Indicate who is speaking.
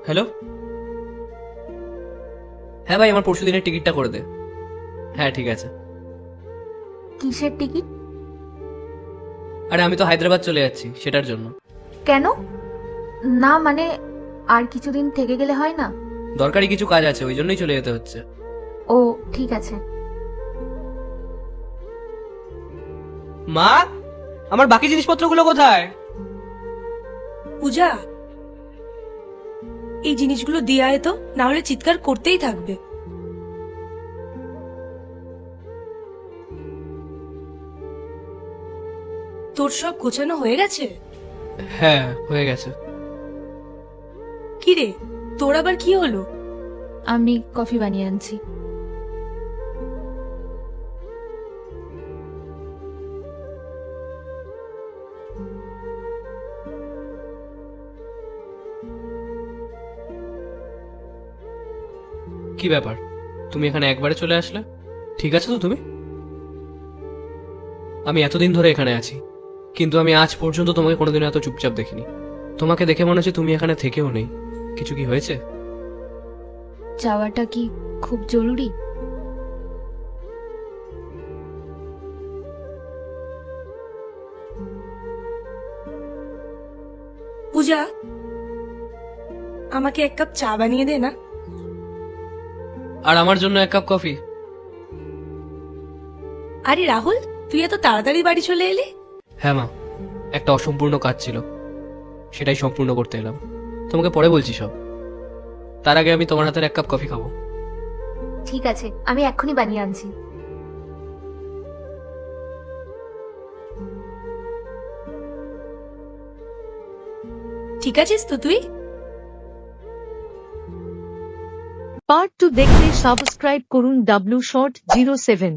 Speaker 1: Hello, হ্যাঁ ভাই, আমার পরশু দিনের টিকিটটা করে দে। হ্যাঁ ঠিক আছে।
Speaker 2: কিসের টিকিট?
Speaker 1: আরে আমি তো হায়দ্রাবাদ চলে যাচ্ছি, সেটার জন্য।
Speaker 2: কেন? না মানে আর কিছুদিন থেকে গেলে হয় না?
Speaker 1: দরকারি কিছু কাজ আছে, ওই জন্যই চলে যেতে হচ্ছে।
Speaker 2: ও ঠিক আছে।
Speaker 1: মা, আমার বাকি জিনিসপত্রগুলো কোথায়?
Speaker 3: পূজা, এই জিনিসগুলো দিয়ে আয় তো, না হলে চিৎকার করতেই থাকবে। তোর সব গোছানো হয়ে গেছে?
Speaker 1: হ্যাঁ হয়ে গেছে।
Speaker 3: কি রে, তোর আবার কি হলো?
Speaker 2: আমি কফি বানিয়ে আনছি।
Speaker 1: কি ব্যাপার, তুমি এখানে একবারে চলে আসলে? ঠিক আছে তো তুমি? আমি এতদিন ধরে এখানে আছি, কিন্তু আমি আজ পর্যন্ত তোমাকে কোনোদিনও এত চুপচাপ দেখিনি। তোমাকে দেখে মনে হচ্ছে তুমি এখানে থেকেও নেই। কিছু কি হয়েছে?
Speaker 2: যাওয়াটা কি খুব জরুরি?
Speaker 3: পূজা, আমাকে এক কাপ চা বানিয়ে দে না।
Speaker 1: আর আমার জন্য এক কাপ কফি।
Speaker 3: আরে রাহুল, তুই এত তাড়াতাড়ি বাড়ি চলে এলি?
Speaker 1: হ্যাঁ মা, একটা অসম্পূর্ণ কাজ ছিল, সেটাই সম্পূর্ণ করতে এলাম। তোমাকে পরে বলছি সব। তার আগে আমি তোমার হাতের এক কাপ কফি খাবো।
Speaker 2: ঠিক আছে, আমি এক্ষুনি বানিয়ে আনছি।
Speaker 3: ঠিক আছিস তো তুই?
Speaker 4: পার্ট 2 দেখতে সাবস্ক্রাইব করুন W Short 07।